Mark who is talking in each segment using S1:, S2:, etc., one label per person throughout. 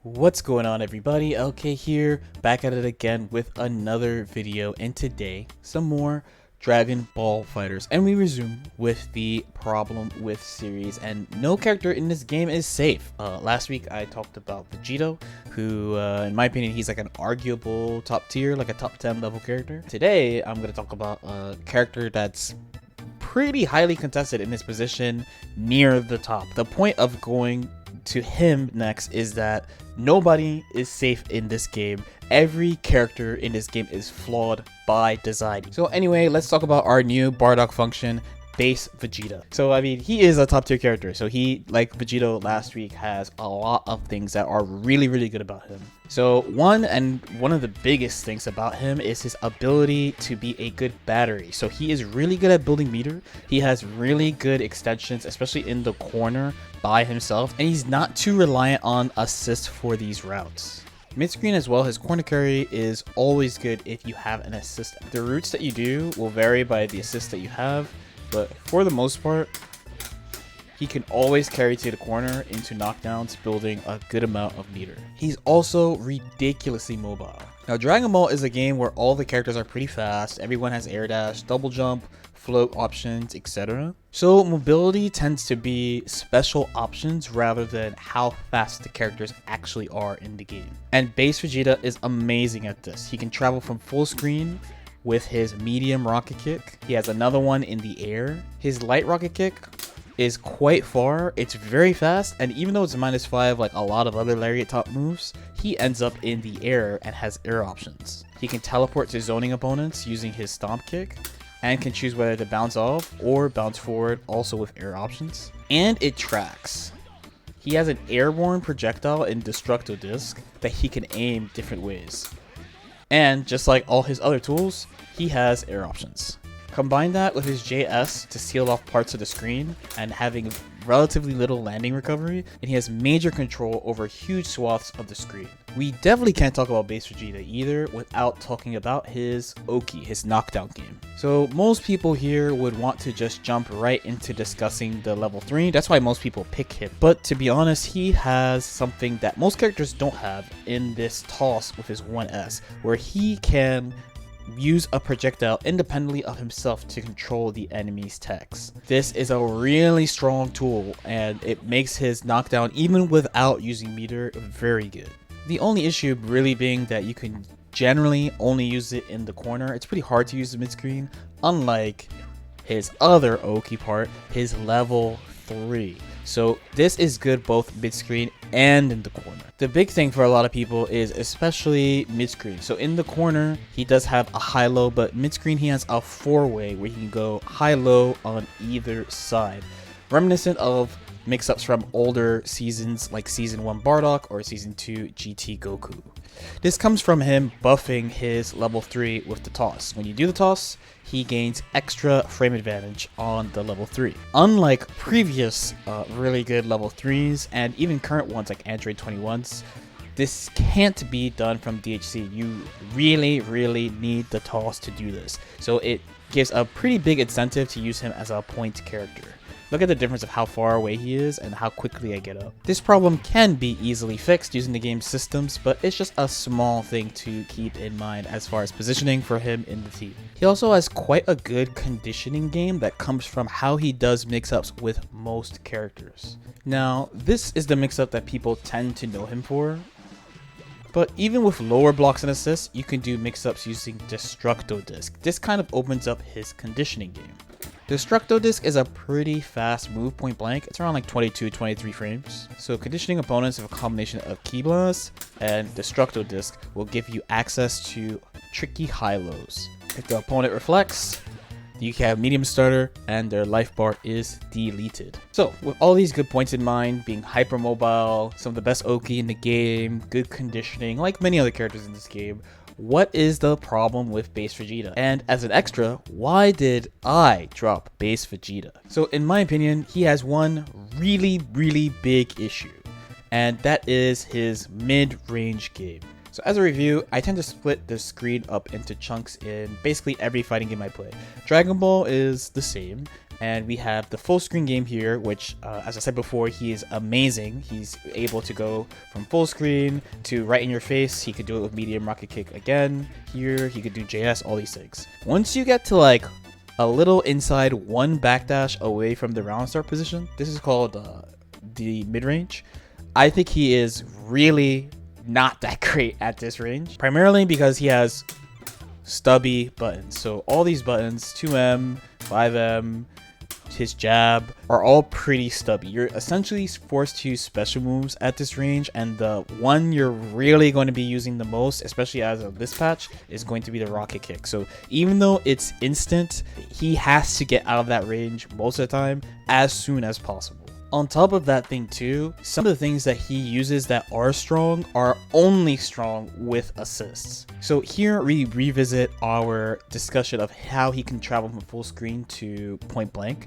S1: What's going on, everybody? LK here, back at it again with another video, and today some more Dragon Ball Fighters, and we resume with the problem with series, and no character in this game is safe. Last week I talked about Vegeta, who in my opinion he's like an arguable top tier, like a top 10 level character. Today I'm going to talk about a character that's pretty highly contested in his position near the top. The point of going to him next is that nobody is safe in this game. Every character in this game is flawed by design. So anyway, let's talk about our new Bardock function, Base Vegeta. So I mean, he is a top tier character. So he, like Vegeta last week, has a lot of things that are really good about him. So one of the biggest things about him is his ability to be a good battery. So he is really good at building meter. He has really good extensions, especially in the corner by himself, and he's not too reliant on assist for these routes. Mid-screen as well, his corner carry is always good if you have an assist. The routes that you do will vary by the assist that you have, but for the most part, he can always carry to the corner into knockdowns, building a good amount of meter. He's also ridiculously mobile. Now, Dragon Ball is a game where all the characters are pretty fast. Everyone has air dash, double jump, float options, etc. So mobility tends to be special options rather than how fast the characters actually are in the game. And Base Vegeta is amazing at this. He can travel from full screen with his medium rocket kick. He has another one in the air. His light rocket kick is quite far, it's very fast, and even though it's -5 like a lot of other lariat top moves, he ends up in the air and has air options. He can teleport to zoning opponents using his stomp kick, and can choose whether to bounce off or bounce forward, also with air options. And it tracks. He has an airborne projectile in Destructo Disc that he can aim different ways. And just like all his other tools, he has air options. Combine that with his JS to seal off parts of the screen and having relatively little landing recovery, and he has major control over huge swaths of the screen. We definitely can't talk about Base Vegeta either without talking about his Oki, his knockdown game. So most people here would want to just jump right into discussing the level 3. That's why most people pick him. But to be honest, he has something that most characters don't have in this toss with his 1S, where he can use a projectile independently of himself to control the enemy's techs. This is a really strong tool, and it makes his knockdown, even without using meter, very good. The only issue really being that you can generally only use it in the corner. It's pretty hard to use the mid-screen, unlike his other Oki part, his level 3. So this is good both mid-screen and in the corner. The big thing for a lot of people is especially mid-screen. So in the corner, he does have a high-low, but mid-screen he has a 4-way where he can go high-low on either side. Reminiscent of mix-ups from older seasons like Season 1 Bardock or Season 2 GT Goku. This comes from him buffing his level 3 with the toss. When you do the toss, he gains extra frame advantage on the level 3. Unlike previous really good level 3s and even current ones like Android 21s, this can't be done from DHC. You really need the toss to do this. So it gives a pretty big incentive to use him as a point character. Look at the difference of how far away he is and how quickly I get up. This problem can be easily fixed using the game's systems, but it's just a small thing to keep in mind as far as positioning for him in the team. He also has quite a good conditioning game that comes from how he does mix-ups with most characters. Now, this is the mix-up that people tend to know him for, but even with lower blocks and assists, you can do mix-ups using Destructo Disc. This kind of opens up his conditioning game. Destructo Disc is a pretty fast move point blank. It's around like 22-23 frames. So conditioning opponents with a combination of Ki Blast and Destructo Disc will give you access to tricky high lows. If the opponent reflects, you can have medium starter and their life bar is deleted. So with all these good points in mind, being hyper mobile, some of the best Oki in the game, good conditioning, like many other characters in this game, what is the problem with Base Vegeta? And as an extra, why did I drop Base Vegeta? So in my opinion, he has one really big issue, and that is his mid-range game. So as a review, I tend to split the screen up into chunks in basically every fighting game I play. Dragon Ball is the same, And we have the full screen game here, which as I said before, he is amazing. He's able to go from full screen to right in your face. He could do it with medium rocket kick again. Here he could do JS, all these things. Once you get to like a little inside one backdash away from the round start position, this is called the mid-range. I think he is really not that great at this range, primarily because he has stubby buttons. So all these buttons, 2M, 5M, his jab, are all pretty stubby. You're essentially forced to use special moves at this range, and the one you're really going to be using the most, especially as of this patch, is going to be the rocket kick. So even though it's instant, he has to get out of that range most of the time as soon as possible. On top of that thing too, some of the things that he uses that are strong are only strong with assists. So here we revisit our discussion of how he can travel from full screen to point blank,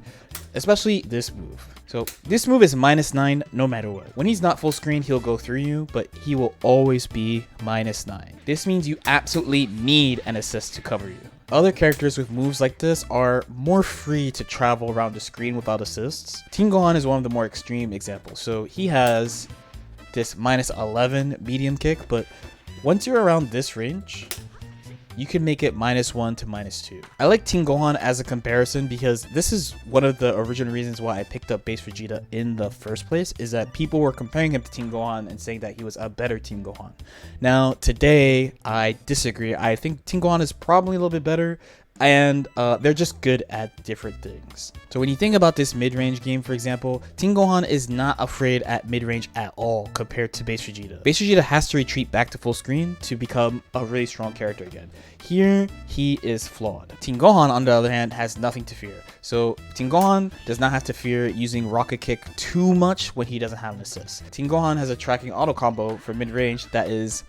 S1: especially this move. So this move is -9 no matter what. When he's not full screen, he'll go through you, but he will always be -9. This means you absolutely need an assist to cover you. Other characters with moves like this are more free to travel around the screen without assists. Teen Gohan is one of the more extreme examples. So he has this -11 medium kick, but once you're around this range, you can make it -1 to -2. I like Teen Gohan as a comparison because this is one of the original reasons why I picked up Base Vegeta in the first place, is that people were comparing him to Teen Gohan and saying that he was a better Teen Gohan. Now, today, I disagree. I think Teen Gohan is probably a little bit better, and they're just good at different things. So when you think about this mid-range game, for example, Teen Gohan is not afraid at mid-range at all compared to Base Vegeta. Base Vegeta has to retreat back to full screen to become a really strong character again. Here, he is flawed. Teen Gohan, on the other hand, has nothing to fear. So Teen Gohan does not have to fear using rocket kick too much when he doesn't have an assist. Teen Gohan has a tracking auto combo for mid-range that is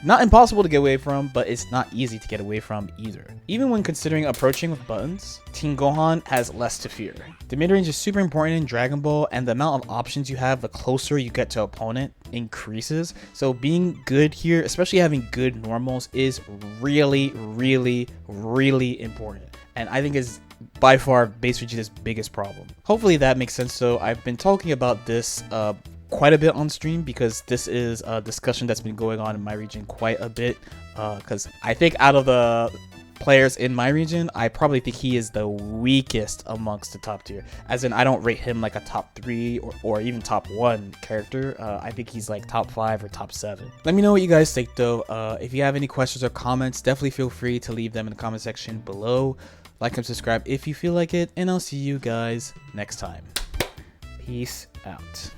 S1: not impossible to get away from, but it's not easy to get away from either. Even when considering approaching with buttons, Teen Gohan has less to fear. The mid-range is super important in Dragon Ball, and the amount of options you have the closer you get to opponent increases. So being good here, especially having good normals, is really, really, really important. And I think is by far Base Vegeta's biggest problem. Hopefully that makes sense. So I've been talking about this quite a bit on stream because this is a discussion that's been going on in my region quite a bit, because I think out of the players in my region, I probably think he is the weakest amongst the top tier, as in I don't rate him like a top 3 or even top 1 character. I think he's like top 5 or top 7. Let me know what you guys think though. If you have any questions or comments, definitely feel free to leave them in the comment section below. Like and subscribe if you feel like it, and I'll see you guys next time. Peace out.